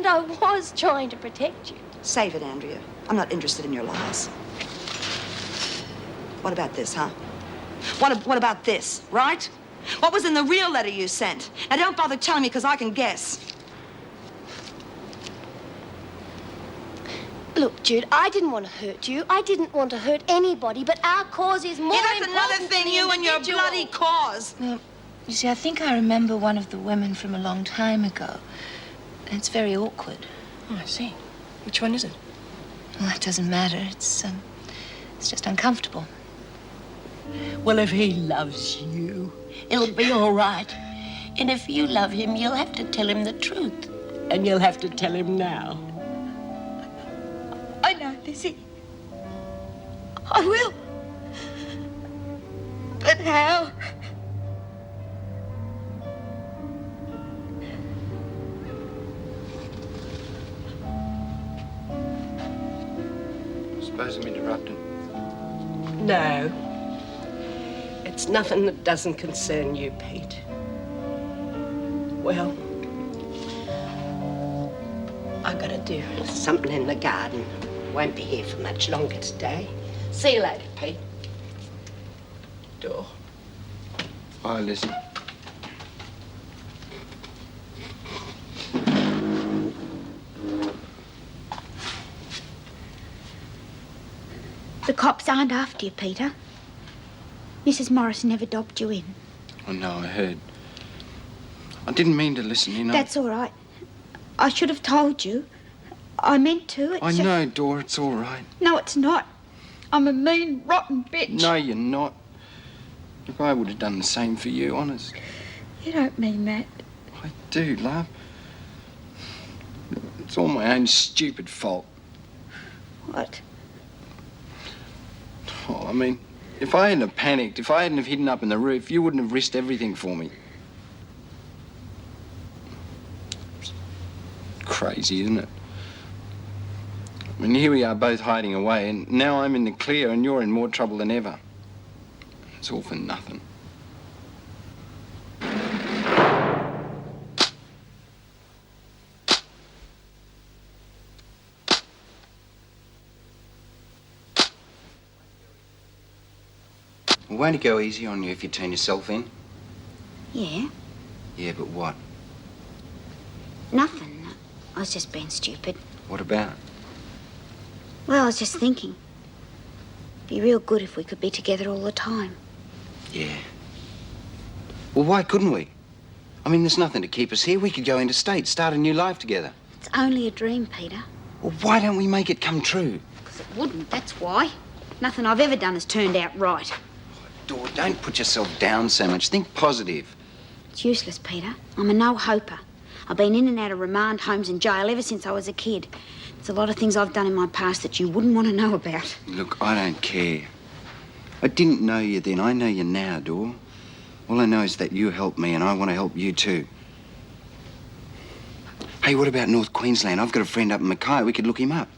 I was trying to protect you. Save it, Andrea. I'm not interested in your lies. What about this, huh? What about this, right? What was in the real letter you sent? Now, don't bother telling me, because I can guess. Look, Jude, I didn't want to hurt you. I didn't want to hurt anybody, but our cause is more important. Yeah, that's another thing, you and your bloody cause. Well, you see, I think I remember one of the women from a long time ago. It's very awkward. Oh, I see. Which one is it? Well, that doesn't matter. It's just uncomfortable. Well, if he loves you, it'll be all right. And if you love him, you'll have to tell him the truth. And you'll have to tell him now. I know, Lizzie. I will. But how? Suppose I'm interrupting. No. It's nothing that doesn't concern you, Pete. Well, I've got to do something in the garden. Won't be here for much longer today. See you later, Pete. Door. Bye, Lizzie. The cops aren't after you, Peter. Mrs. Morris never dobbed you in. Oh, no, I heard. I didn't mean to listen, you know. That's all right. I should have told you. I meant to. I know, Dora, it's all right. No, it's not. I'm a mean, rotten bitch. No, you're not. Look, I would have done the same for you, honest. You don't mean that. I do, love. It's all my own stupid fault. What? Oh, I mean, if I hadn't have panicked, if I hadn't have hidden up in the roof, you wouldn't have risked everything for me. It's crazy, isn't it? I mean, here we are both hiding away, and now I'm in the clear and you're in more trouble than ever. It's all for nothing. Well, won't it go easy on you if you turn yourself in? Yeah? Yeah, but what? Nothing. I was just being stupid. What about? Well, I was just thinking. Be real good if we could be together all the time. Yeah. Well, why couldn't we? I mean, there's nothing to keep us here. We could go interstate, start a new life together. It's only a dream, Peter. Well, why don't we make it come true? Because it wouldn't, that's why. Nothing I've ever done has turned out right. Dora, don't put yourself down so much. Think positive. It's useless, Peter. I'm a no-hoper. I've been in and out of remand homes and jail ever since I was a kid. There's a lot of things I've done in my past that you wouldn't want to know about. Look, I don't care. I didn't know you then. I know you now, Dora. All I know is that you helped me and I want to help you too. Hey, what about North Queensland? I've got a friend up in Mackay. We could look him up.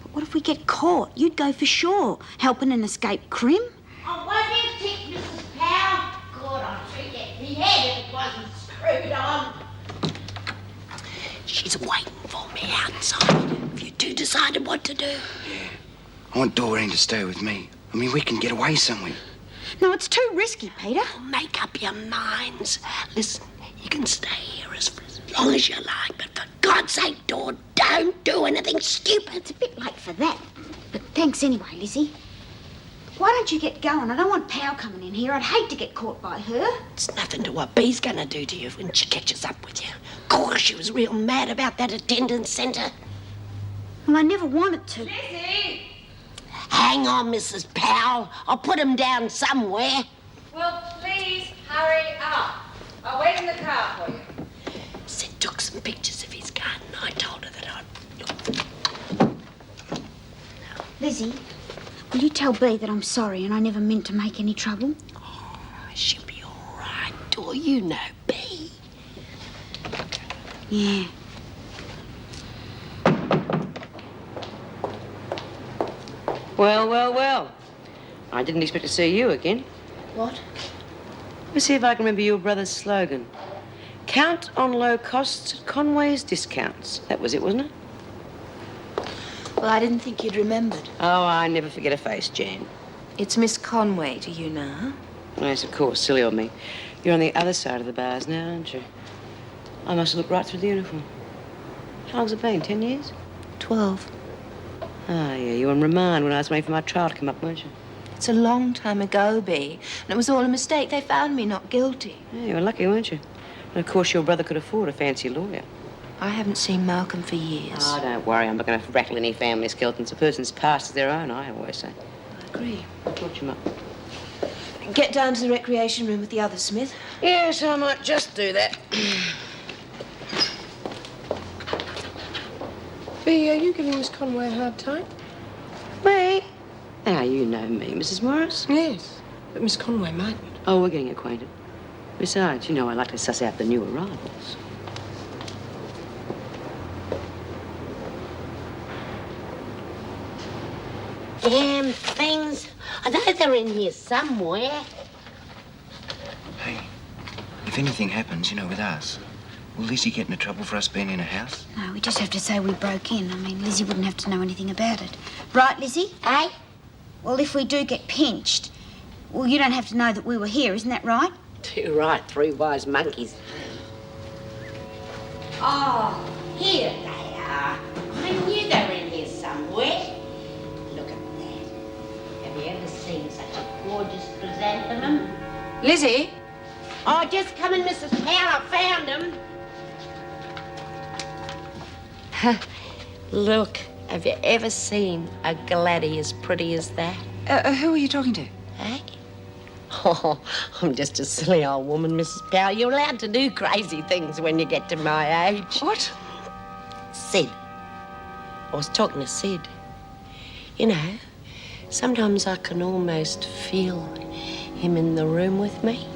But what if we get caught? You'd go for sure, helping an escaped crim. I won't take Mrs. Powell. God, I'd treat that me head if it wasn't screwed on. She's waiting for me outside. If you two decided what to do. Yeah. I want Doreen to stay with me. I mean, we can get away somewhere. No, it's too risky, Peter. Make up your minds. Listen, you can stay here as long as you like, but for God's sake, Dor, don't do anything stupid. It's a bit late for that. But thanks anyway, Lizzie. Why don't you get going? I don't want Pal coming in here. I'd hate to get caught by her. It's nothing to what Bee's gonna do to you when she catches up with you. Of course, she was real mad about that attendance centre. Well, I never wanted to. Lizzie! Hang on, Mrs. Powell. I'll put him down somewhere. Well, please hurry up. I'll wait in the car for you. Sid took some pictures of his garden. I told her that I'd... Lizzie, will you tell Bea that I'm sorry and I never meant to make any trouble? Oh, she'll be all right, Dor. You know Bea. Yeah. Well. I didn't expect to see you again. What? Let me see if I can remember your brother's slogan. Count on low costs at Conway's Discounts. That was it, wasn't it? Well, I didn't think you'd remembered. Oh, I never forget a face, Jan. It's Miss Conway to you now. Yes, of course. Silly old me. You're on the other side of the bars now, aren't you? I must have looked right through the uniform. How long's it been? 10 years? 12. Ah, yeah, you were on remand when I was waiting for my trial to come up, weren't you? It's a long time ago, Bea. And it was all a mistake. They found me not guilty. Yeah, you were lucky, weren't you? And, of course, your brother could afford a fancy lawyer. I haven't seen Malcolm for years. Oh, don't worry. I'm not going to rattle any family skeletons. A person's past is their own, I always say. I agree. Watch him up. Get down to the recreation room with the other Smith. Yes, I might just do that. Bea, are you giving Miss Conway a hard time? Me? Now, you know me, Mrs. Morris. Yes, but Miss Conway mightn't. Oh, we're getting acquainted. Besides, you know I like to suss out the new arrivals. Damn things. I know they're in here somewhere. Hey, if anything happens, with us, will Lizzie get into trouble for us being in a house? No, we just have to say we broke in. I mean, Lizzie wouldn't have to know anything about it. Right, Lizzie? Eh? Well, if we do get pinched, well, you don't have to know that we were here, isn't that right? Too right, three wise monkeys. Oh, here they are. I knew they were in here somewhere. Look at that. Have you ever seen such a gorgeous chrysanthemum? Lizzie? Oh, just come in, Mrs. Powell. I found them. Look, have you ever seen a gladdie as pretty as that? Who are you talking to? Eh? Oh, I'm just a silly old woman, Mrs. Powell. You're allowed to do crazy things when you get to my age. What? Sid. I was talking to Sid. You know, sometimes I can almost feel him in the room with me.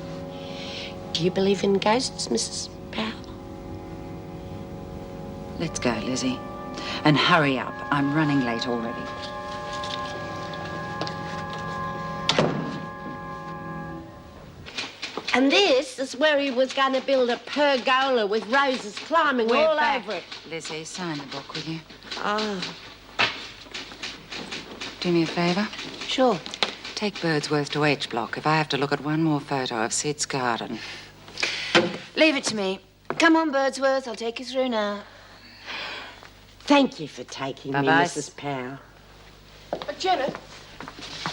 Do you believe in ghosts, Mrs. Powell? Let's go, Lizzie. And hurry up. I'm running late already. And this is where he was going to build a pergola with roses climbing We're all back. over it. Lizzie, sign the book, will you? Oh, Do me a favour. sure. Take Birdsworth to H Block if I have to look at one more photo of Sid's garden. Leave it to me. Come on, Birdsworth. I'll take you through now. Thank you for taking me, Bye-bye. Mrs. Powell. Janet?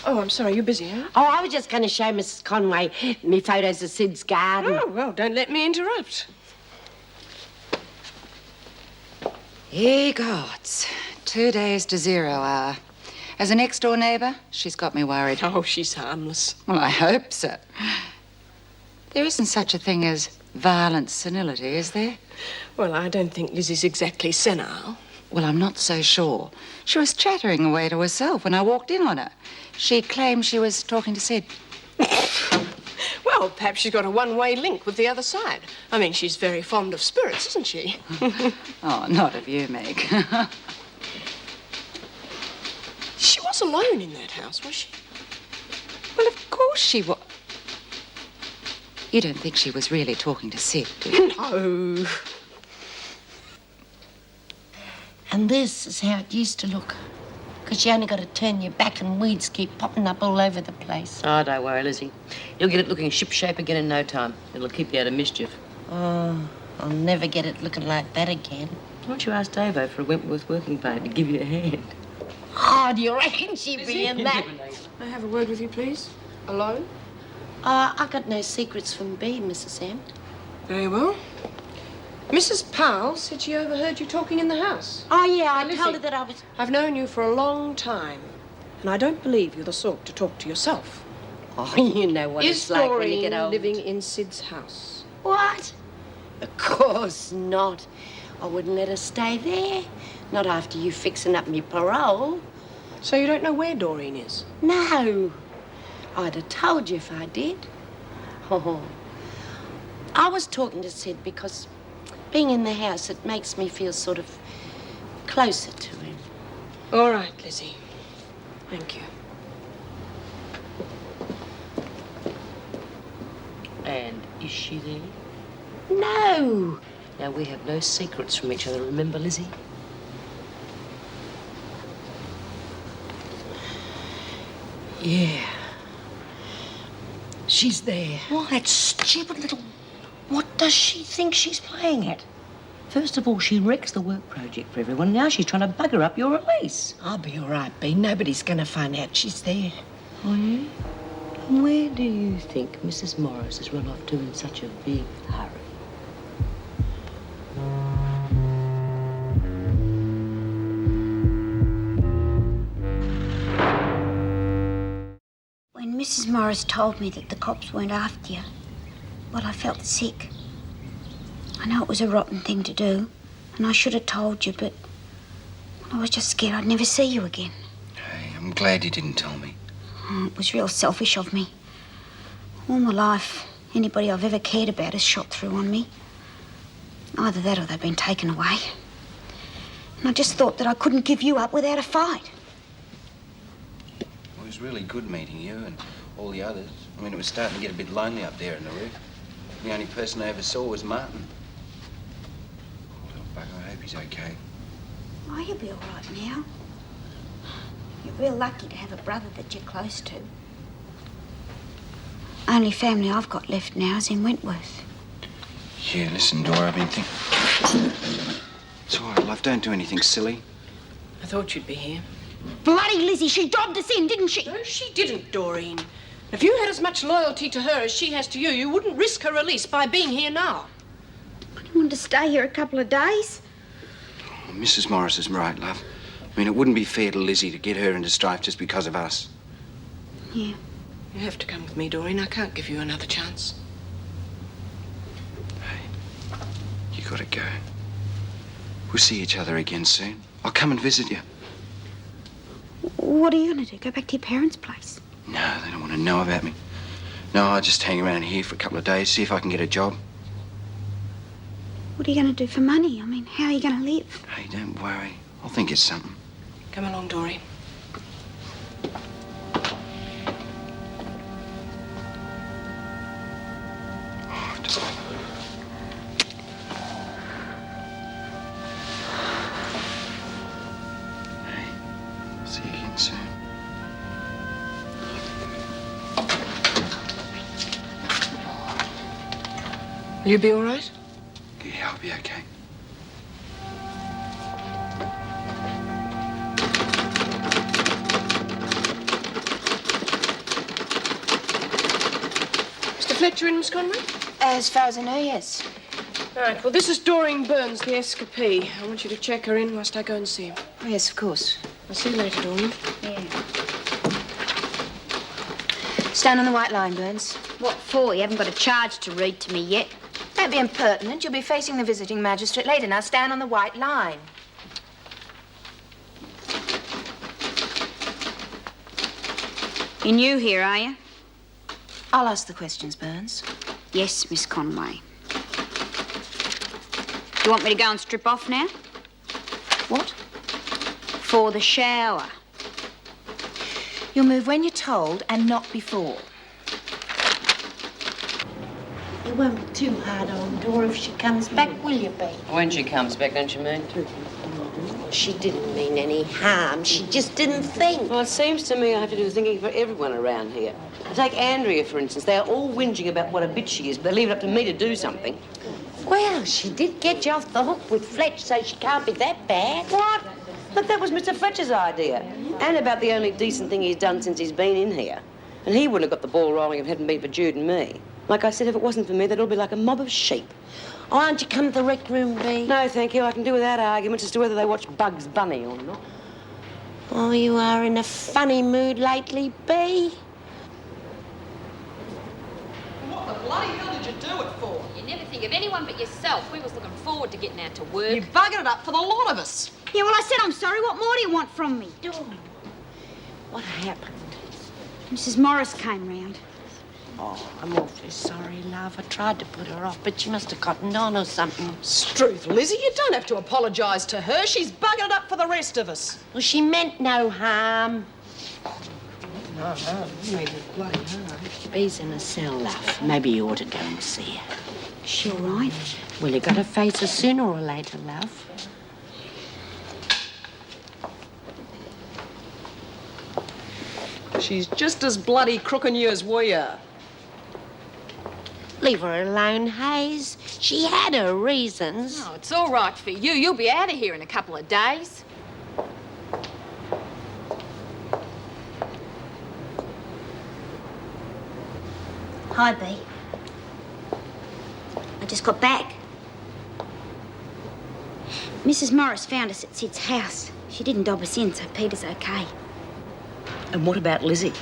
Oh, I'm sorry, you're busy, huh? Oh, I was just going to show Mrs. Conway me photos of Sid's garden. Oh, well, don't let me interrupt. Ye gods. 2 days to 0 hour. As a next-door neighbour, she's got me worried. Oh, she's harmless. Well, I hope so. There isn't such a thing as violent senility, is there? Well, I don't think Lizzie's exactly senile. Well, I'm not so sure. She was chattering away to herself when I walked in on her. She claimed she was talking to Sid. Well, perhaps she's got a one-way link with the other side. I mean, she's very fond of spirits, isn't she? Oh, not of you, Meg. She was alone in that house, was she? Well, of course she was. You don't think she was really talking to Sid, do you? No. And this is how it used to look. Because you only got to turn your back and weeds keep popping up all over the place. Oh, don't worry, Lizzie. You'll get it looking shipshape again in no time. It'll keep you out of mischief. Oh, I'll never get it looking like that again. Why don't you ask Davo for a Wentworth working party to give you a hand? Oh, do you reckon she'd be in that? May I have a word with you, please? Alone? I got no secrets from Bea, Mrs. M. Very well. Mrs. Powell said she overheard you talking in the house. Oh, yeah, I Lizzie. told her that I was... I've known you for a long time, and I don't believe you're the sort to talk to yourself. Oh, you know what Is it's like when you Doreen get old. living in Sid's house? What? Of course not. I wouldn't let her stay there. Not after you fixing up me parole. So you don't know where Doreen is? No. I'd have told you if I did. Oh. I was talking to Sid because being in the house, it makes me feel sort of closer to him. All right, Lizzie. Thank you. And is she there? No. Now, we have no secrets from each other, remember, Lizzie? Yeah. She's there. Well, that stupid little... What does she think she's playing at? First of all, she wrecks the work project for everyone. Now she's trying to bugger up your release. I'll be all right, Bea. Nobody's going to find out she's there. Oh, yeah? And where do you think Mrs. Morris has run off to in such a big hurry? When Mrs. Morris told me that the cops weren't after you, well, I felt sick. I know it was a rotten thing to do, and I should have told you, but I was just scared I'd never see you again. Hey, I'm glad you didn't tell me. Oh, it was real selfish of me. All my life, anybody I've ever cared about has shot through on me. Either that or they've been taken away. And I just thought that I couldn't give you up without a fight. It was really good meeting you and all the others. I mean, it was starting to get a bit lonely up there in the roof. The only person I ever saw was Martin. Little bugger, I hope he's okay. Oh, you'll be all right now. You're real lucky to have a brother that you're close to. Only family I've got left now is in Wentworth. Yeah, listen, Dora, I've been thinking... It's all right, love, don't do anything silly. I thought you'd be here. Bloody Lizzie, she dobbed us in, didn't she? No, she didn't, Doreen. If you had as much loyalty to her as she has to you, you wouldn't risk her release by being here now. I wanted to stay here a couple of days. Oh, Mrs. Morris is right, love. I mean, it wouldn't be fair to Lizzie to get her into strife just because of us. Yeah. You have to come with me, Doreen. I can't give you another chance. Hey, you gotta go. We'll see each other again soon. I'll come and visit you. What are you going to do? Go back to your parents' place? No, they don't want to know about me. No, I'll just hang around here for a couple of days, see if I can get a job. What are you going to do for money? I mean, how are you going to live? Hey, don't worry. I'll think of something. Come along, Doreen. Oh, just... Hey, see you again soon. Will you be all right? Yeah, I'll be okay. Mr. Fletcher and Miss Conway? As far as I know, yes. All right, well, this is Doreen Burns, the escapee. I want you to check her in whilst I go and see him. Oh, yes, of course. I'll see you later, Doreen. Yeah. Stand on the white line, Burns. What for? You haven't got a charge to read to me yet. Don't be impertinent. You'll be facing the visiting magistrate later. Now stand on the white line. You're new here, are you? I'll ask the questions, Burns. Yes, Miss Conway. You want me to go and strip off now? What? For the shower. You'll move when you're told and not before. You won't be too hard on Dora if she comes back, will you, Bea? When she comes back, don't you mean? She didn't mean any harm. She just didn't think. Well, it seems to me I have to do the thinking for everyone around here. Take Andrea, for instance. They are all whinging about what a bitch she is, but they leave it up to me to do something. Well, she did get you off the hook with Fletch, so she can't be that bad. What? Look, that was Mr. Fletcher's idea. And about the only decent thing he's done since he's been in here. And he wouldn't have got the ball rolling if it hadn't been for Jude and me. Like I said, if it wasn't for me, they'd all be like a mob of sheep. Oh, aren't you come to the rec room, Bea? No, thank you. I can do without arguments as to whether they watch Bugs Bunny or not. Oh, you are in a funny mood lately, Bea. What the bloody hell did you do it for? You never think of anyone but yourself. We was looking forward to getting out to work. You buggered it up for the lot of us. Yeah, well, I said I'm sorry. What more do you want from me? What happened? Mrs. Morris came round. Oh, I'm awfully sorry, love. I tried to put her off, but she must have cottoned on or something. Struth, Lizzie, you don't have to apologise to her. She's buggered it up for the rest of us. Well, she meant no harm. No, you needn't bloody harm. Bea's in a cell, love. Maybe you ought to go and see her. Is she all right? Well, you got to face her sooner or later, love. She's just as bloody crooking you as we are. Leave her alone, Hayes. She had her reasons. Oh, it's all right for you. You'll be out of here in a couple of days. Hi, Bea. I just got back. Mrs. Morris found us at Sid's house. She didn't dob us in, so Peter's okay. And what about Lizzie?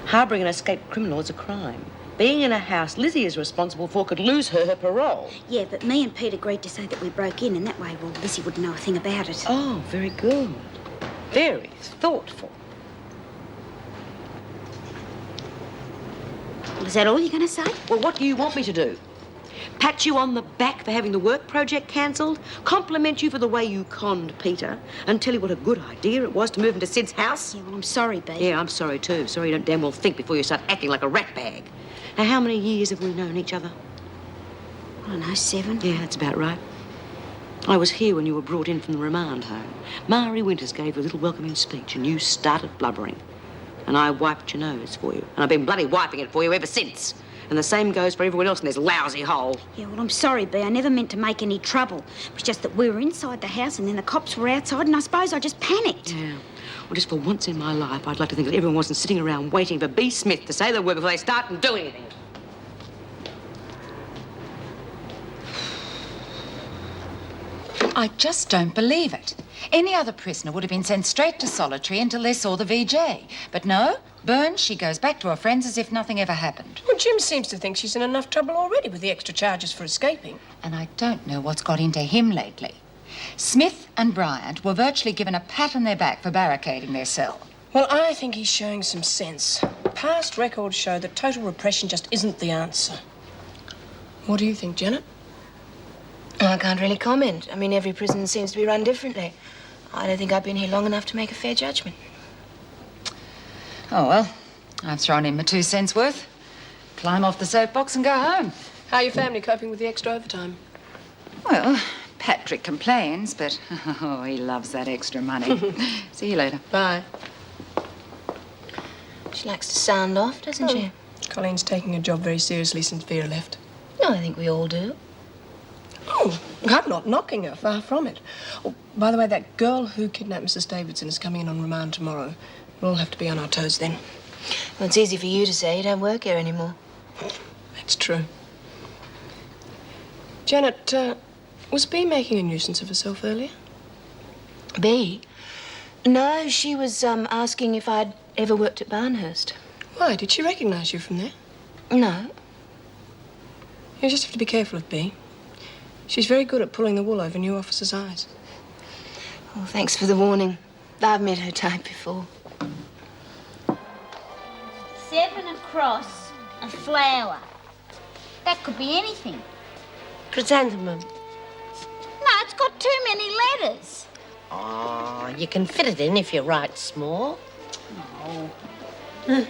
Harbouring an escaped criminal is a crime. Being in a house Lizzie is responsible for could lose her parole. Yeah, but me and Pete agreed to say that we broke in, and that way, well, Lizzie wouldn't know a thing about it. Oh, very good. Very thoughtful. Well, is that all you're going to say? Well, what do you want me to do? Pat you on the back for having the work project cancelled? Compliment you for the way you conned Peter? And tell you what a good idea it was to move into Sid's house? Yeah, well, I'm sorry, Bea. Yeah, I'm sorry too. Sorry you don't damn well think before you start acting like a ratbag. Now, how many years have we known each other? I don't know, 7. Yeah, that's about right. I was here when you were brought in from the remand home. Mari Winters gave you a little welcoming speech and you started blubbering. And I wiped your nose for you. And I've been bloody wiping it for you ever since. And the same goes for everyone else in this lousy hole. Yeah, well, I'm sorry, Bea. I never meant to make any trouble. It was just that we were inside the house and then the cops were outside and I suppose I just panicked. Yeah. Well, just for once in my life, I'd like to think that everyone wasn't sitting around waiting for B. Smith to say the word before they start and do anything. I just don't believe it. Any other prisoner would have been sent straight to solitary until they saw the VJ. But no, Burns, she goes back to her friends as if nothing ever happened. Well, Jim seems to think she's in enough trouble already with the extra charges for escaping. And I don't know what's got into him lately. Smith and Bryant were virtually given a pat on their back for barricading their cell. Well, I think he's showing some sense. Past records show that total repression just isn't the answer. What do you think, Janet? I can't really comment. I mean, every prison seems to be run differently. I don't think I've been here long enough to make a fair judgment. Oh, well, I've thrown in my 2 cents worth. Climb off the soapbox and go home. How are your family coping with the extra overtime? Well, Patrick complains, but oh, he loves that extra money. See you later. Bye. She likes to sound off, doesn't she? Colleen's taking her job very seriously since Vera left. No, I think we all do. Oh, I'm not knocking her, far from it. Oh, by the way, that girl who kidnapped Mrs. Davidson is coming in on remand tomorrow. We'll all have to be on our toes then. Well, it's easy for you to say. You don't work here anymore. That's true. Janet, was Bea making a nuisance of herself earlier? Bea? No, she was asking if I'd ever worked at Barnhurst. Why? Did she recognise you from there? No. You just have to be careful of Bea. She's very good at pulling the wool over new officers' eyes. Well, thanks for the warning. I've met her type before. 7 across, a flower. That could be anything. Chrysanthemum. No, it's got too many letters. Oh, you can fit it in if you write small. No. You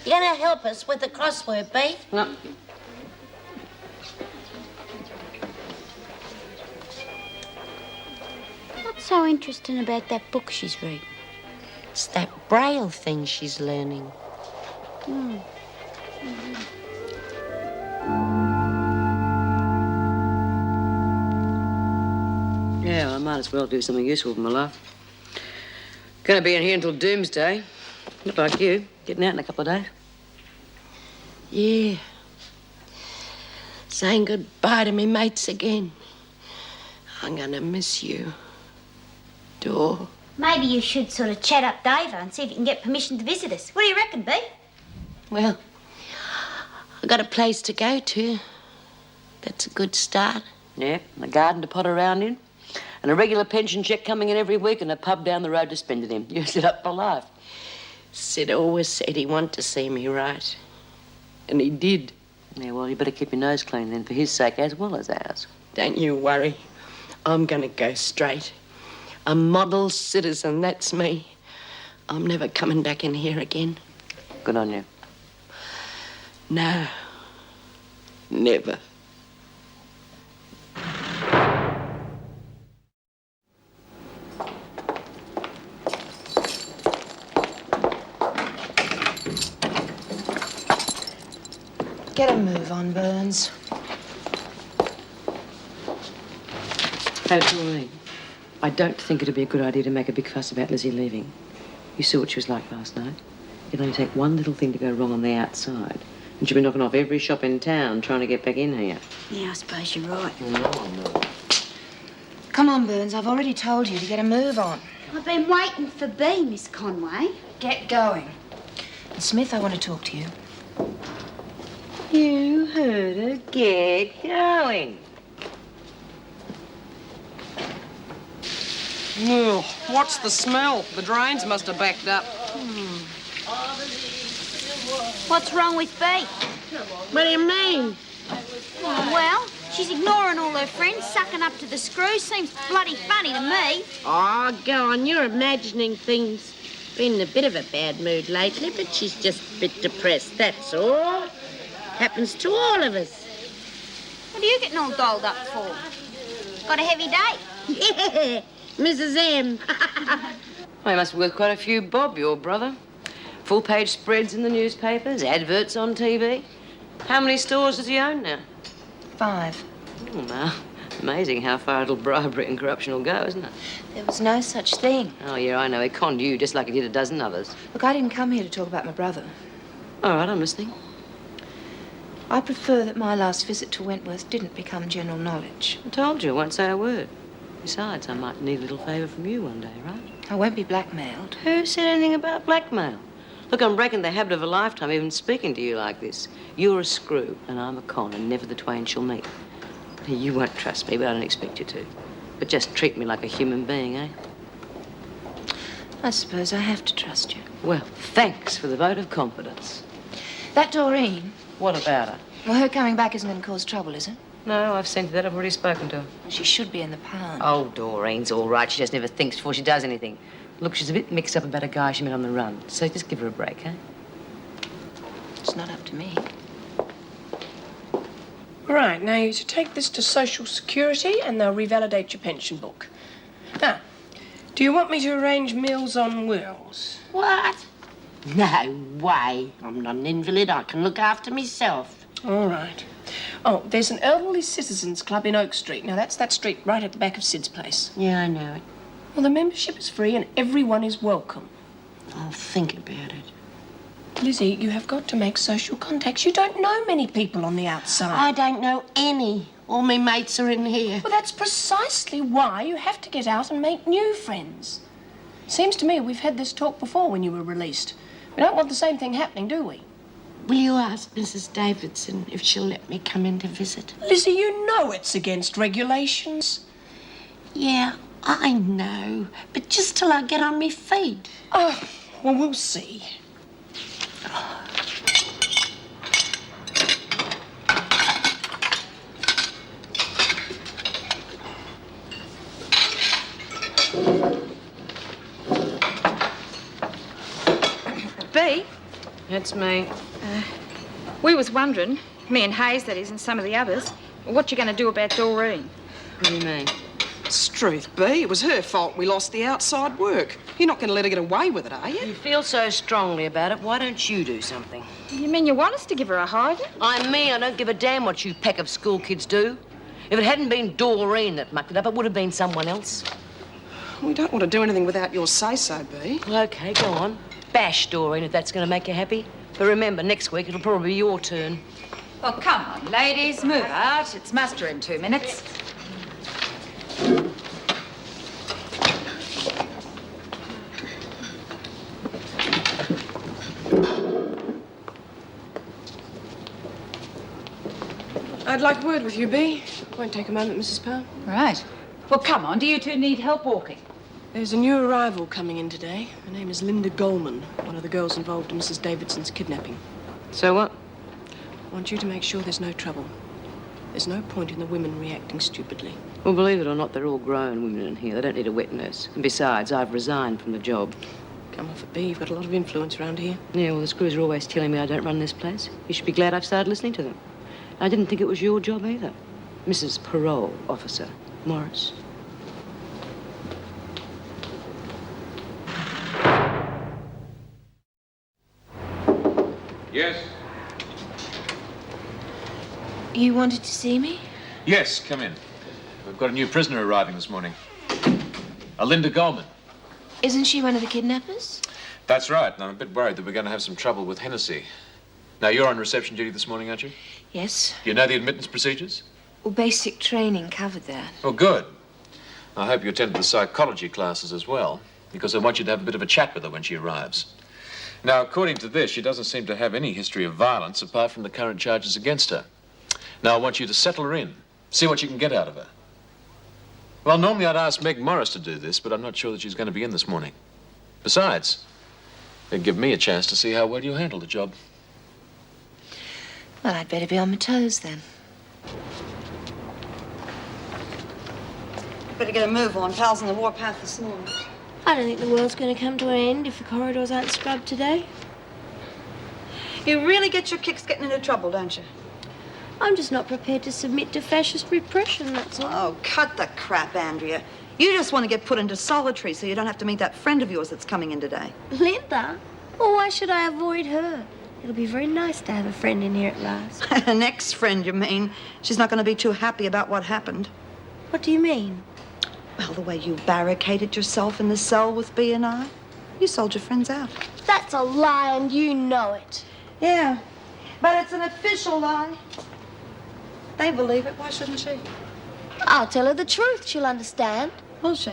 gonna help us with the crossword, Bea? No. What's so interesting about that book she's reading? It's that Braille thing she's learning. Yeah, well, I might as well do something useful with my life. Gonna be in here until doomsday. Not like you, getting out in a couple of days. Yeah. Saying goodbye to me mates again. I'm gonna miss you. Dor. Maybe you should sort of chat up Dava and see if you can get permission to visit us. What do you reckon, Bea? Well, I got a place to go to. That's a good start. Yeah, and a garden to pot around in, and a regular pension cheque coming in every week, and a pub down the road to spend it in. You're set up for life. Sid always said he wanted to see me right. And he did. Yeah, well, you better keep your nose clean then, for his sake as well as ours. Don't you worry. I'm gonna go straight. A model citizen, that's me. I'm never coming back in here again. Good on you. No. Never. Get a move on, Burns. Oh, Doreen, I don't think it'd be a good idea to make a big fuss about Lizzie leaving. You saw what she was like last night. It'd only take one little thing to go wrong on the outside, and she'd be knocking off every shop in town trying to get back in here. Yeah, I suppose you're right. No. Come on, Burns. I've already told you to get a move on. I've been waiting for B, Miss Conway. Get going. And Smith, I want to talk to you. You heard her. Get going. Ugh, what's the smell? The drains must have backed up. What's wrong with B? What do you mean? Oh, well, she's ignoring all her friends, sucking up to the screw. Seems bloody funny to me. Oh, go on. You're imagining things. Been in a bit of a bad mood lately, but she's just a bit depressed, that's all. Happens to all of us. What are you getting all dolled up for? Got a heavy day? Yeah, Mrs. M. Well, he must be worth quite a few bob, your brother. Full-page spreads in the newspapers, adverts on TV. How many stores does he own now? 5. Oh, now, amazing how far a little bribery and corruption will go, isn't it? There was no such thing. Oh, yeah, I know. He conned you just like he did a dozen others. Look, I didn't come here to talk about my brother. All right, I'm listening. I prefer that my last visit to Wentworth didn't become general knowledge. I told you, I won't say a word. Besides, I might need a little favour from you one day, right? I won't be blackmailed. Who said anything about blackmail? Look, I'm breaking the habit of a lifetime even speaking to you like this. You're a screw, and I'm a con, and never the twain shall meet. You won't trust me, but I don't expect you to. But just treat me like a human being, eh? I suppose I have to trust you. Well, thanks for the vote of confidence. That Doreen, What about her? well, her coming back isn't going to cause trouble, is it? No, I've sent her that. I've already spoken to her. She should be in the pound. Oh, Doreen's all right. She just never thinks before she does anything. Look, she's a bit mixed up about a guy she met on the run. So just give her a break, eh? It's not up to me. Right, now you should take this to Social Security and they'll revalidate your pension book. Now, do you want me to arrange meals on wheels? What? No way. I'm not an invalid. I can look after myself. All right. Oh, there's an elderly citizens club in Oak Street. Now, that's that street right at the back of Sid's place. Yeah, I know it. Well, the membership is free and everyone is welcome. I'll think about it. Lizzie, you have got to make social contacts. You don't know many people on the outside. I don't know any. All my mates are in here. Well, that's precisely why you have to get out and make new friends. Seems to me we've had this talk before when you were released. We don't want the same thing happening, do we? Will you ask Mrs. Davidson if she'll let me come in to visit? Lizzie, you know it's against regulations. Yeah, I know. But just till I get on my feet. Oh, well, we'll see. B, That's me. we was wondering, me and Hayes, that is, and some of the others, what you going to do about Doreen? What do you mean? Struth, B, it was her fault we lost the outside work. You're not going to let her get away with it, are you? You feel so strongly about it, why don't you do something? You mean you want us to give her a hiding? I don't give a damn what you peck of school kids do. If it hadn't been Doreen that mucked it up, it would have been someone else. We don't want to do anything without your say-so, B. Well, OK, go on. Bash Doreen if that's going to make you happy. But remember, next week it'll probably be your turn. Well, come on, ladies, move out. It's muster in 2 minutes. I'd like a word with you, B. Won't take a moment, Mrs. Pound. Right. Well, come on. Do you two need help walking? There's a new arrival coming in today. Her name is Linda Goldman, one of the girls involved in Mrs. Davidson's kidnapping. So what? I want you to make sure there's no trouble. There's no point in the women reacting stupidly. Well, believe it or not, they're all grown women in here. They don't need a wet nurse. And besides, I've resigned from the job. Come off it, B. You've got a lot of influence around here. Yeah, well, the screws are always telling me I don't run this place. You should be glad I've started listening to them. I didn't think it was your job either. Mrs. Parole Officer Morris. Yes? You wanted to see me? Yes, come in. We've got a new prisoner arriving this morning. Linda Goldman. Isn't she one of the kidnappers? That's right, and I'm a bit worried that we're going to have some trouble with Hennessy. Now, you're on reception duty this morning, aren't you? Yes. You know the admittance procedures? Well, basic training covered that. Oh, good. I hope you attended the psychology classes as well, because I want you to have a bit of a chat with her when she arrives. Now, according to this, she doesn't seem to have any history of violence apart from the current charges against her. Now, I want you to settle her in, see what you can get out of her. Well, normally I'd ask Meg Morris to do this, but I'm not sure that she's going to be in this morning. Besides, it'd give me a chance to see how well you handle the job. Well, I'd better be on my toes then. Better get a move on. Pal's on the warpath this morning. I don't think the world's going to come to an end if the corridors aren't scrubbed today. You really get your kicks getting into trouble, don't you? I'm just not prepared to submit to fascist repression, that's all. Oh, cut the crap, Andrea. You just want to get put into solitary so you don't have to meet that friend of yours that's coming in today. Linda? Well, why should I avoid her? It'll be very nice to have a friend in here at last. An ex-friend, you mean? She's not going to be too happy about what happened. What do you mean? Well, the way you barricaded yourself in the cell with B and I. You sold your friends out. That's a lie, and you know it. Yeah, but it's an official lie. They believe it. Why shouldn't she? I'll tell her the truth. She'll understand. Will she?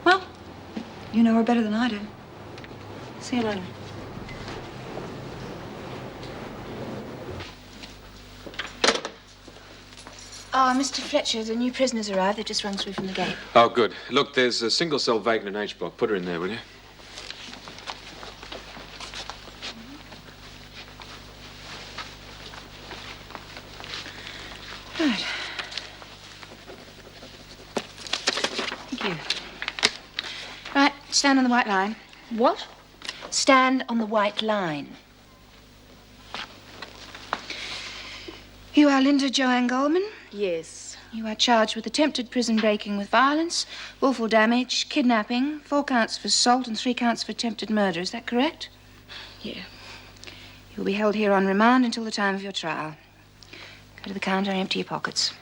Well, you know her better than I do. See you later. Oh, Mr. Fletcher, the new prisoner's arrived. They just run through from the gate. Oh, good. Look, there's a single cell vacant in H block. Put her in there, will you? Right. Thank you. Right, stand on the white line. What? Stand on the white line. You are Linda Joanne Goldman? Yes. You are charged with attempted prison breaking with violence, willful damage, kidnapping, 4 counts of assault and 3 counts of attempted murder. Is that correct? Yeah. You will be held here on remand until the time of your trial. Go to the counter and empty your pockets.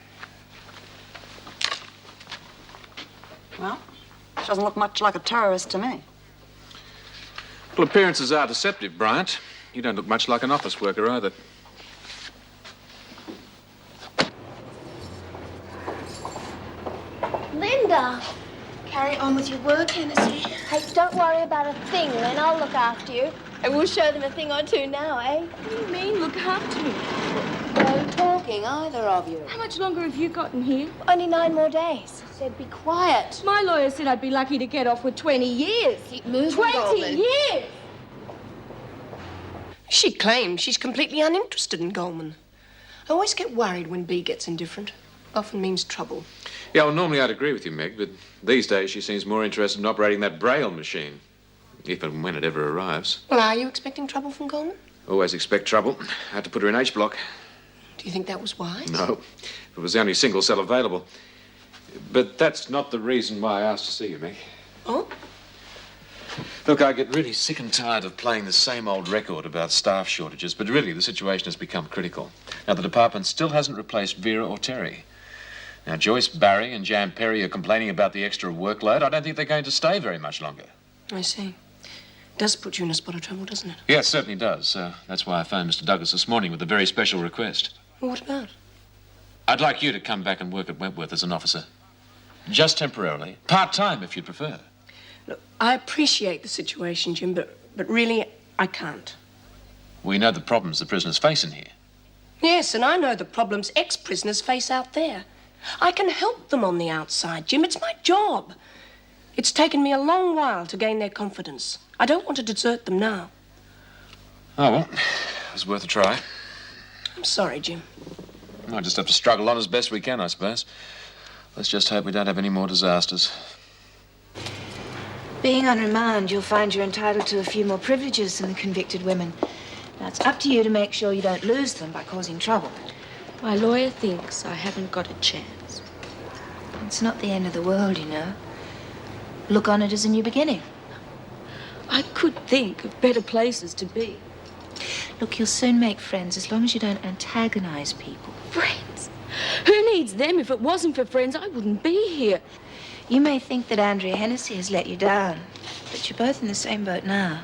Well, she doesn't look much like a terrorist to me. Well, appearances are deceptive, Bryant. You don't look much like an office worker either. Linda! Carry on with your work, Hennessy. Hey, don't worry about a thing, Lynn. I'll look after you. And we'll show them a thing or two now, eh? What do you mean, look after me? No talking, either of you. How much longer have you gotten here? Only 9 more days. Said be quiet. My lawyer said I'd be lucky to get off with 20 years. Keep moving, 20 Goldman. years! She claims she's completely uninterested in Goldman. I always get worried when B gets indifferent. Often means trouble. Yeah, well, normally I'd agree with you, Meg, but these days she seems more interested in operating that Braille machine. If and when it ever arrives. Well, are you expecting trouble from Goldman? Always expect trouble. I had to put her in H block. Do you think that was wise? No. It was the only single cell available. But that's not the reason why I asked to see you, Meg. Oh? Look, I get really sick and tired of playing the same old record about staff shortages, but really the situation has become critical. Now, the department still hasn't replaced Vera or Terry. Now, Joyce Barry and Jan Perry are complaining about the extra workload. I don't think they're going to stay very much longer. I see. Does put you in a spot of trouble, doesn't it? Yeah, it certainly does. That's why I phoned Mr. Douglas this morning with a very special request. Well, what about? I'd like you to come back and work at Wentworth as an officer. Just temporarily. Part-time, if you prefer. Look, I appreciate the situation, Jim, but really, I can't. We know the problems the prisoners face in here. Yes, and I know the problems ex-prisoners face out there. I can help them on the outside, Jim. It's my job. It's taken me a long while to gain their confidence. I don't want to desert them now. Oh, well, it was worth a try. I'm sorry, Jim. I'll just have to struggle on as best we can, I suppose. Let's just hope we don't have any more disasters. Being on remand, you'll find you're entitled to a few more privileges than the convicted women. Now, it's up to you to make sure you don't lose them by causing trouble. My lawyer thinks I haven't got a chance. It's not the end of the world, you know. Look on it as a new beginning. I could think of better places to be. Look, you'll soon make friends as long as you don't antagonize people. Friends? Who needs them? If it wasn't for friends, I wouldn't be here. You may think that Andrea Hennessy has let you down, but you're both in the same boat now.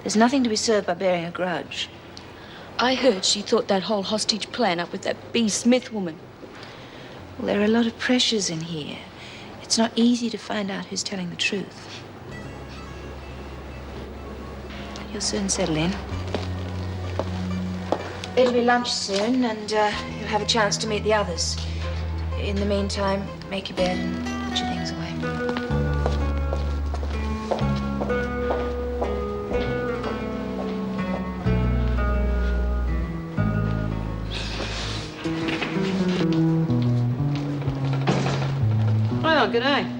There's nothing to be served by bearing a grudge. I heard she thought that whole hostage plan up with that B. Smith woman. Well, there are a lot of pressures in here. It's not easy to find out who's telling the truth. You'll soon settle in. It'll be lunch soon, and you'll have a chance to meet the others. In the meantime, make your bed and put your things away. Oh, g'day.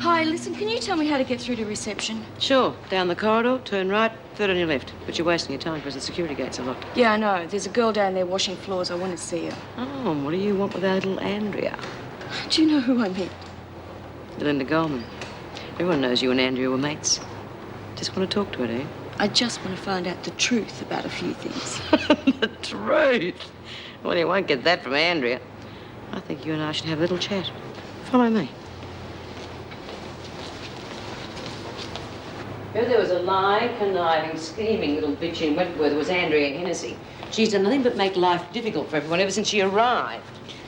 Hi, listen, can you tell me how to get through to reception? Sure. Down the corridor, turn right, third on your left. But you're wasting your time because the security gates are locked. Yeah, I know. There's a girl down there washing floors. I want to see her. Oh, what do you want with our little Andrea? Do you know who I mean? Belinda Goldman. Everyone knows you and Andrea were mates. Just want to talk to her, do you? I just want to find out the truth about a few things. The truth? Well, you won't get that from Andrea. I think you and I should have a little chat. Follow me. If there was a lying, conniving, scheming little bitch in Wentworth, it was Andrea Hennessy. She's done nothing but make life difficult for everyone ever since she arrived.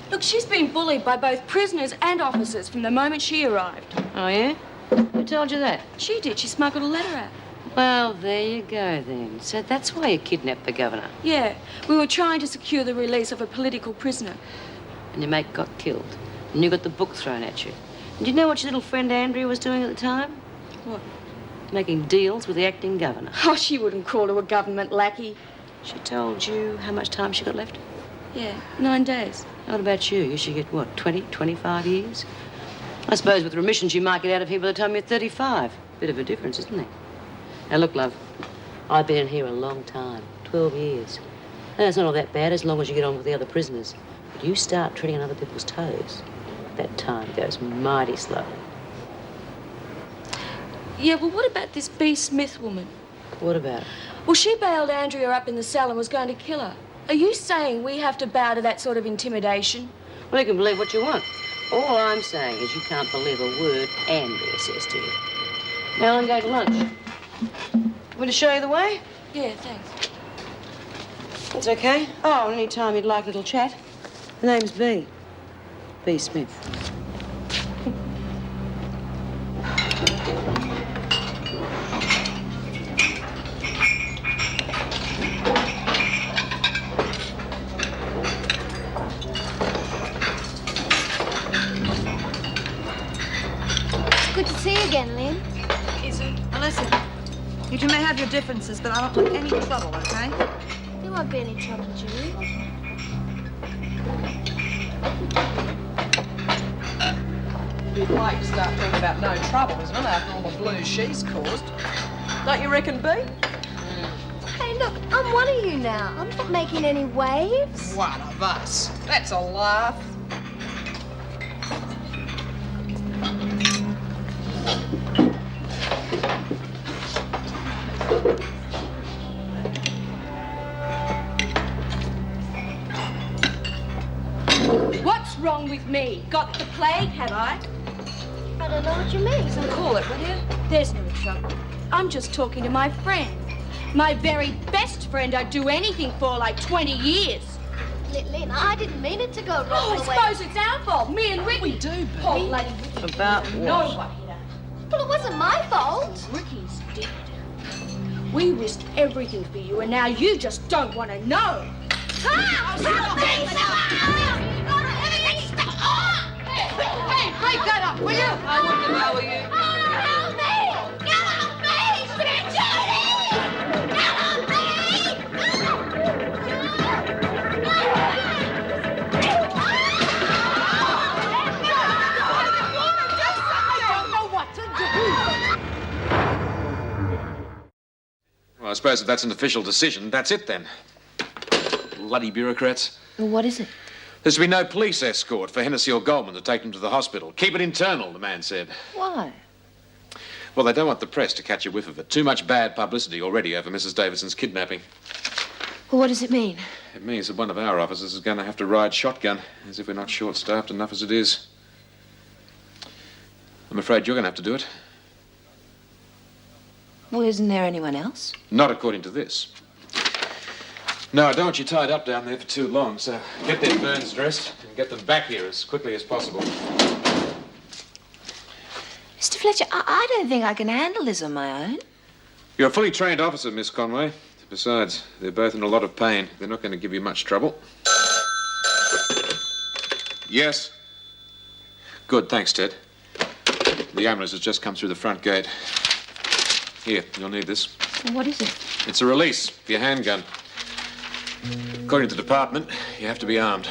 Look, she's been bullied by both prisoners and officers from the moment she arrived. Oh, yeah? Who told you that? She did. She smuggled a letter out. Well, there you go, then. So that's why you kidnapped the governor. Yeah. We were trying to secure the release of a political prisoner. And your mate got killed. And you got the book thrown at you. And do you know what your little friend Andrea was doing at the time? What? Making deals with the acting governor. Oh, she wouldn't call her a government lackey. She told you how much time she got left? Yeah, 9 days. What about you? You should get, what, 20, 25 years? I suppose with remission you might get out of here by the time you're 35. Bit of a difference, isn't it? Now, look, love, I've been in here a long time, 12 years. And it's not all that bad as long as you get on with the other prisoners. But you start treading on other people's toes, that time goes mighty slow. Yeah, well, what about this B. Smith woman? What about her? Well, she bailed Andrea up in the cell and was going to kill her. Are you saying we have to bow to that sort of intimidation? Well, you can believe what you want. All I'm saying is you can't believe a word Andrea says to you. Now I'm going to lunch. Want me to show you the way? Yeah, thanks. That's okay. Oh, any time you'd like a little chat. The name's B. B. Smith. Good to see you again, Lynn. Is it? Now listen, you two may have your differences, but I don't want any trouble, okay? There won't be any trouble, Julie. Bit late to start talking about no trouble, isn't it, after all the blues she's caused? Don't you reckon, B? Hey, look, I'm one of you now. I'm not making any waves. One of us. That's a laugh. What's wrong with me? Got the plague, have I? I don't know what you mean. So call it, will you? There's no trouble. I'm just talking to my friend. My very best friend I'd do anything for like 20 years. Lynn, I didn't mean it to go wrong. Oh, I the way- suppose it's our fault. Me and Ricky. We do, B. Poor bloody Ricky. About what? Nobody. Well, it wasn't my fault. Ricky's dead. We risked everything for you, and now you just don't want to know. Hey, break that up, will you? I wouldn't if I were you. Help me! Help me! Julie! Help Well, I suppose if that's an official decision, that's it then. bloody bureaucrats. Well, what is it? There's to be no police escort for Hennessy or Goldman to take them to the hospital. Keep it internal, the man said. Why? Well, they don't want the press to catch a whiff of it. Too much bad publicity already over Mrs. Davidson's kidnapping. Well, what does it mean? It means that one of our officers is going to have to ride shotgun, as if we're not short-staffed enough as it is. I'm afraid you're going to have to do it. Well, isn't there anyone else? Not according to this. No, I don't want you tied up down there for too long, so get their burns dressed and get them back here as quickly as possible. Mr. Fletcher, I don't think I can handle this on my own. You're a fully trained officer, Miss Conway. Besides, they're both in a lot of pain. They're not going to give you much trouble. Yes? Good, thanks, Ted. The ambulance has just come through the front gate. Here, you'll need this. Well, what is it? It's a release for your handgun. According to the department, you have to be armed.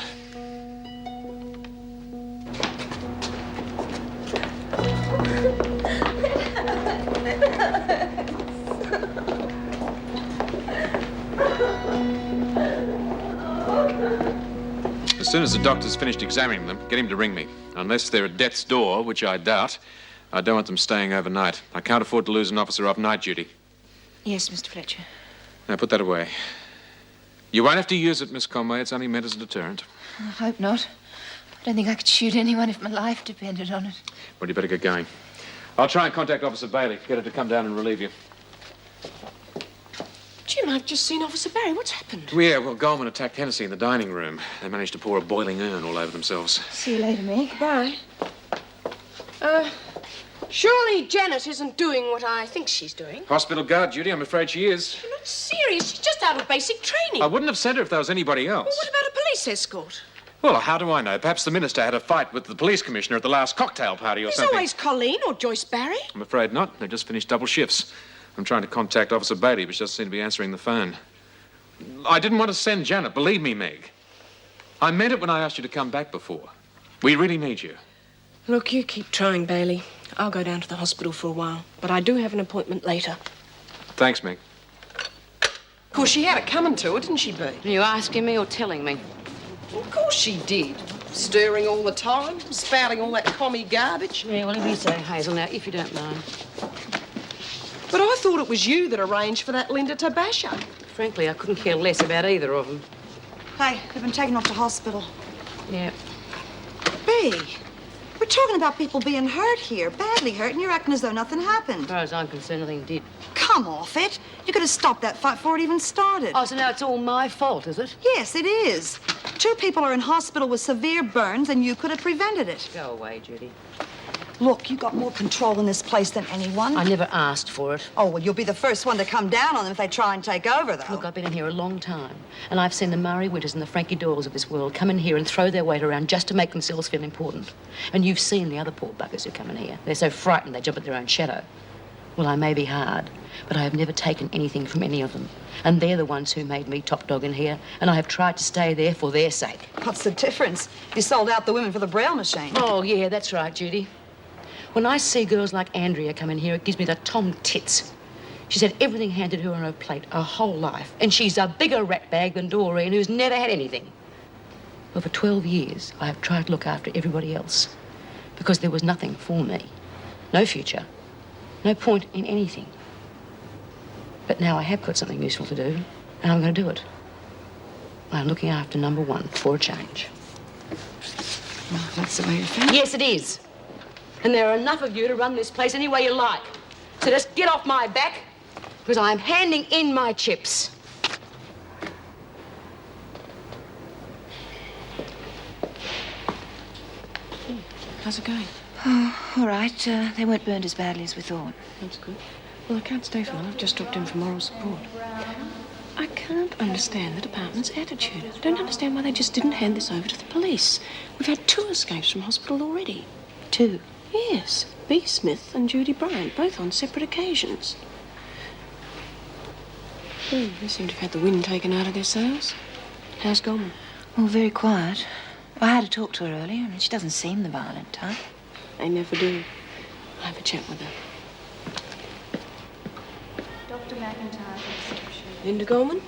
As soon as the doctor's finished examining them, get him to ring me. Unless they're at death's door, which I doubt, I don't want them staying overnight. I can't afford to lose an officer off night duty. Yes, Mr. Fletcher. Now, put that away. You won't have to use it, Miss Conway. It's only meant as a deterrent. I hope not. I don't think I could shoot anyone if my life depended on it. Well, you better get going. I'll try and contact Officer Bailey. Get her to come down and relieve you. Jim, I've just seen Officer Barry. What's happened? Well, Goldman attacked Hennessy in the dining room. They managed to pour a boiling urn all over themselves. See you later, Meg. Bye. Surely Janet isn't doing what I think she's doing. Hospital guard duty, I'm afraid she is. You're not serious. She's just out of basic training. I wouldn't have sent her if there was anybody else. Well, what about a police escort? Well, how do I know? Perhaps the minister had a fight with the police commissioner at the last cocktail party or There's something. always Colleen or Joyce Barry. I'm afraid not. They've just finished double shifts. I'm trying to contact Officer Bailey, but she doesn't seem to be answering the phone. I didn't want to send Janet, believe me, Meg. I meant it when I asked you to come back before. We really need you. Look, you keep trying, Bailey. I'll go down to the hospital for a while, but I do have an appointment later. Thanks, Meg. Of course, she had it coming to her, didn't she, Bea? Are you asking me or telling me? Of course she did. Stirring all the time, spouting all that commie garbage. Yeah, well, if you say, Hazel, now, if you don't mind. But I thought it was you that arranged for that Linda to bash her. Frankly, I couldn't care less about either of them. Hey, they've been taken off to hospital. Yeah. Bea, we're talking about people being hurt here, badly hurt, and you're acting as though nothing happened. As far as I'm concerned, nothing did. Come off it. You could have stopped that fight before it even started. Oh, so now it's all my fault, is it? Yes, it is. 2 people are in hospital with severe burns, and you could have prevented it. Go away, Judy. Look, you got more control in this place than anyone. I never asked for it. Oh, well, you'll be the first one to come down on them if they try and take over, though. Look, I've been in here a long time, and I've seen the Murray Winters and the Frankie Doyles of this world come in here and throw their weight around just to make themselves feel important. And you've seen the other poor buggers who come in here. They're so frightened they jump at their own shadow. Well, I may be hard, but I have never taken anything from any of them. And they're the ones who made me top dog in here, and I have tried to stay there for their sake. What's the difference? You sold out the women for the Braille machine. Oh, yeah, that's right, Judy. When I see girls like Andrea come in here, it gives me the tom tits. She's had everything handed to her on her plate her whole life, and she's a bigger ratbag than Doreen, who's never had anything. Well, for 12 years, I have tried to look after everybody else, because there was nothing for me. No future. No point in anything. But now I have got something useful to do, and I'm going to do it. I'm looking after number 1 for a change. Well, that's the way you feel. Yes, it is. And there are enough of you to run this place any way you like. So just get off my back, because I'm handing in my chips. How's it going? Oh, all right. They weren't burned as badly as we thought. That's good. Well, I can't stay for long. I've just dropped in for moral support. I can't understand the department's attitude. I don't understand why they just didn't hand this over to the police. We've had 2 escapes from hospital already. 2? Yes. B. Smith and Judy Bryant, both on separate occasions. They seem to have had the wind taken out of their sails. How's Goldman? Oh, very quiet. I had a talk to her earlier. I mean, she doesn't seem the violent type. They never do. I'll have a chat with her. Dr. McIntyre's reception. Linda Goldman?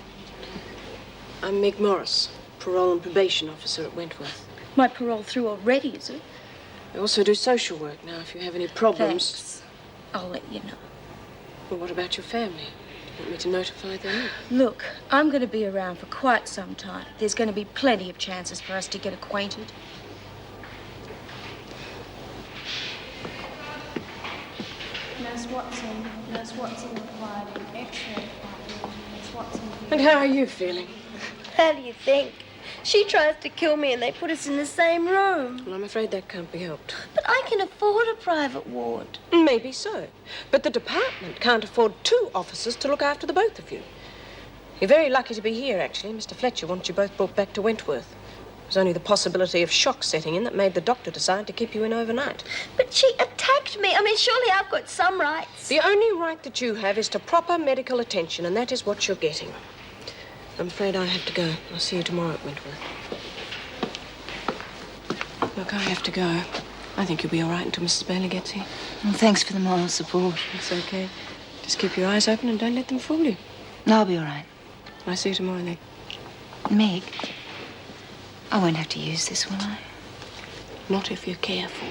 I'm Meg Morris, parole and probation officer at Wentworth. My parole through already, is it? I also do social work now, if you have any problems. Thanks. I'll let you know. Well, what about your family? Do you want me to notify them? Look, I'm going to be around for quite some time. There's going to be plenty of chances for us to get acquainted. Nurse Watson required an X-ray department. Nurse Watson. And how are you feeling? How do you think? She tries to kill me and they put us in the same room. Well, I'm afraid that can't be helped. But I can afford a private ward. Maybe so. But the department can't afford 2 officers to look after the both of you. You're very lucky to be here, actually. Mr. Fletcher wants you both brought back to Wentworth. It was only the possibility of shock setting in that made the doctor decide to keep you in overnight. But she attacked me. I mean, surely I've got some rights. The only right that you have is to proper medical attention, and that is what you're getting. I'm afraid I have to go. I'll see you tomorrow at Wentworth. Look, I have to go. I think you'll be all right until Mrs. Bailey gets here. Well, thanks for the moral support. It's okay. Just keep your eyes open and don't let them fool you. I'll be all right. I'll see you tomorrow then. Meg, I won't have to use this, will I? Not if you're careful.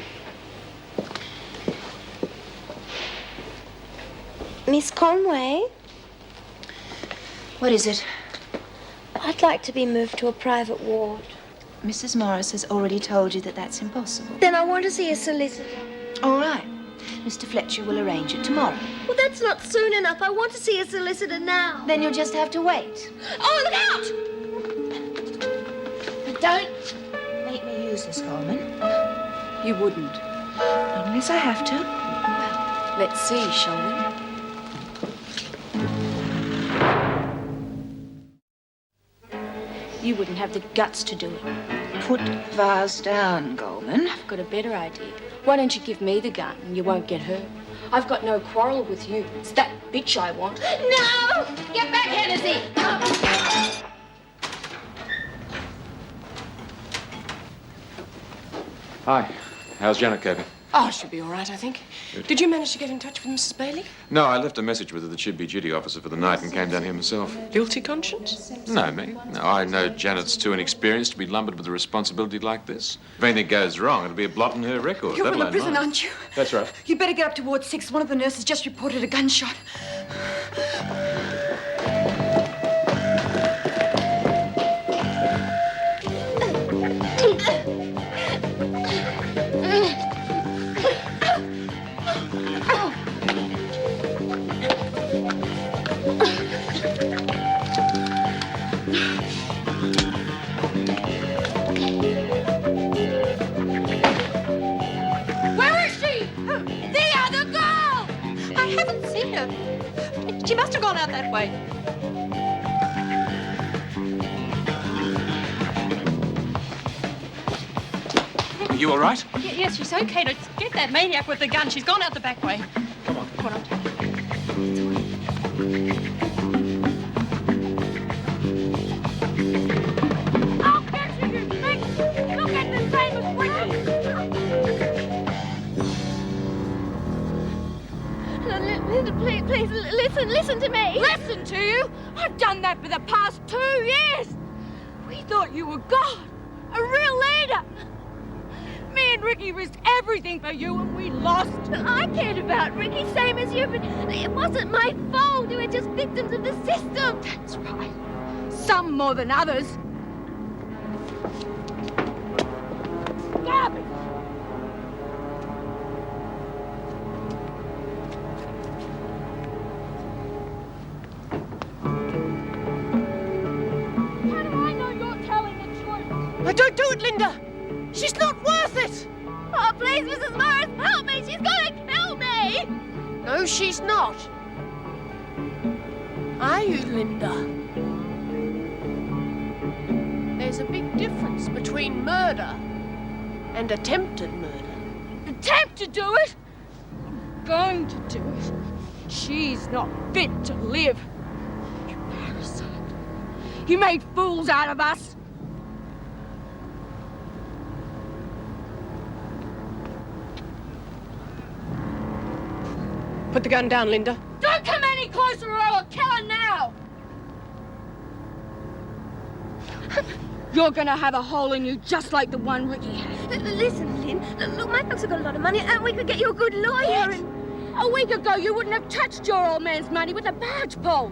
Miss Conway? What is it? I'd like to be moved to a private ward. Mrs. Morris has already told you that that's impossible. Then I want to see a solicitor. All right. Mr. Fletcher will arrange it tomorrow. Well, that's not soon enough. I want to see a solicitor now. Then you'll just have to wait. Oh, look out! But don't make me use this, Coleman. You wouldn't. Not unless I have to. Well, let's see, shall we? You wouldn't have the guts to do it. Put the vase down, Goldman. I've got a better idea. Why don't you give me the gun and you won't get hurt? I've got no quarrel with you. It's that bitch I want. No! Get back, Hennessy! Hi. How's Janet coping? Oh, she'll be all right, I think. Did you manage to get in touch with Mrs. Bailey? No, I left a message with her that she'd be duty officer for the night and came down here myself. Guilty conscience? No, me. No, I know Janet's too inexperienced to be lumbered with a responsibility like this. If anything goes wrong, it'll be a blot in her record. You're let from the alone prison, mine. aren't you? That's right. You better get up to Ward 6. One of the nurses just reported a gunshot. She must have gone out that way. Are you all right? Yes, she's okay. To get that maniac with the gun. She's gone out the back way. Come on. Come on, I'll take it. I'll catch you, you snake! Look at the same as Please, listen to me. Listen to you? I've done that for the past 2 years. We thought you were God, a real leader. Me and Ricky risked everything for you and we lost. I cared about Ricky, same as you, but it wasn't my fault. We were just victims of the system. That's right. Some more than others. Garbage. Don't do it, Linda! She's not worth it! Oh, please, Mrs. Morris, help me! She's gonna kill me! No, she's not. Are you, Linda? There's a big difference between murder and attempted murder. Attempt to do it? I'm going to do it. She's not fit to live. You parasite. You made fools out of us. Put the gun down, Linda. Don't come any closer or I'll kill her now! You're gonna have a hole in you just like the one Ricky had. Listen, Lynn. Look, my folks have got a lot of money, and we could get you a good lawyer. What? A week ago, you wouldn't have touched your old man's money with a barge pole.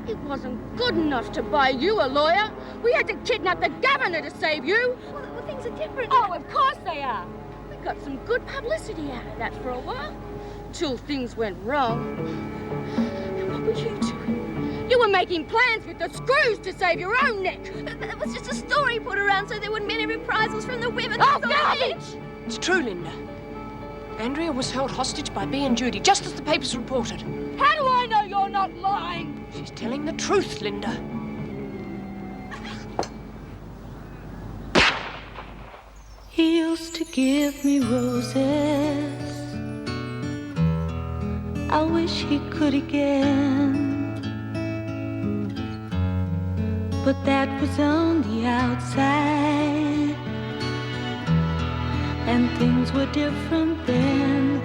It wasn't good enough to buy you a lawyer. We had to kidnap the governor to save you. Well, things are different. Oh, of course they are. We got some good publicity out of that for a while, till things went wrong. And what were you doing? You were making plans with the screws to save your own neck. That was just a story put around so there wouldn't be any reprisals from the women. Oh, garbage! It's true, Linda. Andrea was held hostage by B and Judy, just as the papers reported. How do I know you're not lying? She's telling the truth, Linda. He used to give me roses. I wish he could again. But that was on the outside, and things were different then.